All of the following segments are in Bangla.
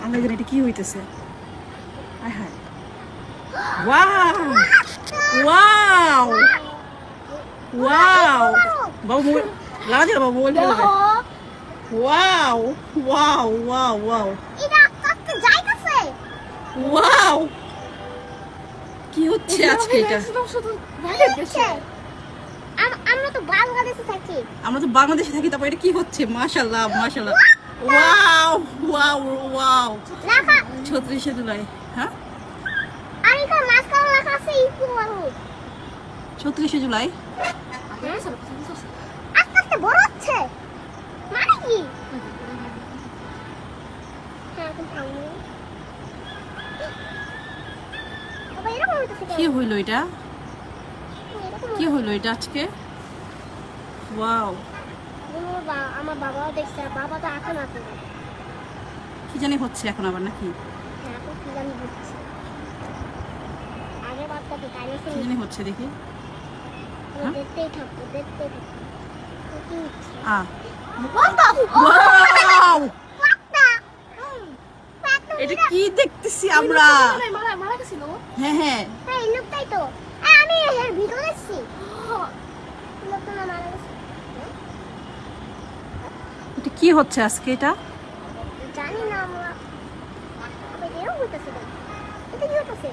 আল্লাহ জানে এটা কি হইতেছে। হায় হায়, ওয়াও ওয়াও ওয়াও, বাবু মোবাইল লাগা দিল, বাবু মোবাইল লাগা। Wow wow wow wow wow, কি হচ্ছে আজকে এটা? আমরা তো বাংলাদেশে থাকি। আমরা তো বাংলাদেশে থাকি, তারপর এটা কি হচ্ছে? মাশাআল্লাহ মাশাআল্লাহ, ওয়াও ওয়াও ওয়াও। 36শে জুলাই, হ্যাঁ আর এটা মাঝখানে লেখা আছে ইকো মানুষ। 36শে জুলাই। আস্তে আস্তে বড় হচ্ছে মানে কি? হ্যাঁ এখন থামো। বাবা এরকম হইতেছে কেন? কি হইল এটা? কি হইল এটা আজকে? ওয়াও, আমার বাবাও দেখছে, বাবা তো এখন আছে। কি জানি হচ্ছে এখন আবার নাকি? হ্যাঁ এখন কি জানি হচ্ছে। আগে বাচ্চা তো তাই কি জানি হচ্ছে দেখি। দেখতেই থাকবো দেখতেই থাকবো। কি হচ্ছে? ওয়াও, এটা কি দেখতেছি আমরা? হ্যাঁ হ্যাঁ, হ্যাঁ এই লোকটাই তো। আমি এর ভিডিও দেখছি। লোকটা না মারা গেছে। এটা কি হচ্ছে আজকে এটা? জানি না আমরা। আবার এরকম হইতেছে কেন? এটা কি হইতেছে?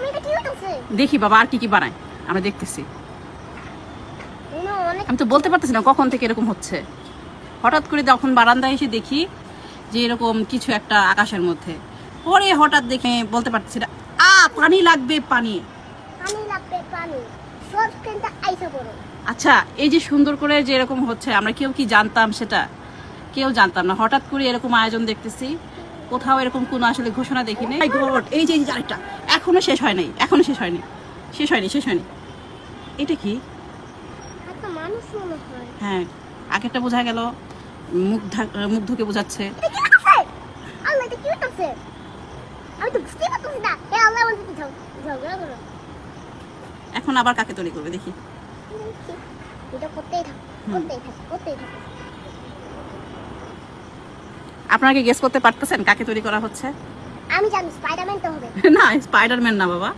এটা কি হইতেছে? দেখি বাবা আর কি কি বানায়, আমরা দেখতেছি। অনেক আমি তো বলতে পারতেছি না কখন থেকে এরকম হচ্ছে। হঠাৎ করে যখন বারান্দায় এসে দেখি যে এরকম কিছু একটা আকাশের মধ্যে, পরে হঠাৎ দেখে বলতে পারতেছি না। পানি লাগবে, পানি। পানি লাগবে পানি। সব কিন্তু আইসা পড়ো। আচ্ছা, এই যে সুন্দর করে যে এরকম হচ্ছে, আমরা কেউ কি জানতাম সেটা? কেউ জানতাম না। হঠাৎ করে এরকম আয়োজন দেখতেছি, কোথাও এরকম কোনো আসলে ঘোষণা দেখিনি। এই যে আরেকটা, এখনো শেষ হয় নাই, এখনো শেষ হয়নি, শেষ হয়নি, শেষ হয়নি। এটা কি? একটা মানুষ মনে হয়। হ্যাঁ, আগেরটা বোঝা গেল মুগ্ধকে বোঝাচ্ছে। এটা কি হইতেছে? আল্লাহ এটা কি হইতেছে? আমি তো বুঝতেই পারতেছি না। এ আল্লাহ বলতে ঝগড়া করো। এখন আবার কাকে তৈরি করবে দেখি। এটা করতেই থাক, করতেই থাক, করতেই থাক। আপনারা কি গেস করতে পারতেছেন কাকে তৈরি করা হচ্ছে? আমি জানি স্পাইডারম্যান তো হবে। না, স্পাইডারম্যান না বাবা।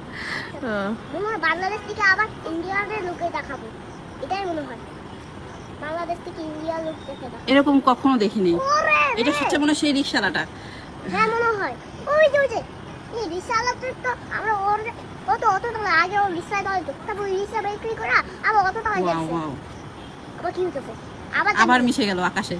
মনে হয় বাংলাদেশ থেকে আবার ইন্ডিয়ার লোকে দেখাবো, এটাই মনে হয়। বাংলাদেশ থেকে ইন্ডিয়ার লোক দেখে দেখাবো। এরকম কখনো দেখিনি। ওরে এটা রে! হচ্ছে মনে হয় সেই রিকশালাটা। হ্যাঁ মনে হয়। ওই যে এই রিক্সাওয়ালাটা তো আমরা অত টাকা আগে ওর রিক্সায় দাঁড়াতো, তারপর রিক্সা বিক্রি করা আবার অত টাকা ওয়াও যাচ্ছে। ওয়াও, আবার কি হইতেছে? আবার মিশে গেল আকাশে।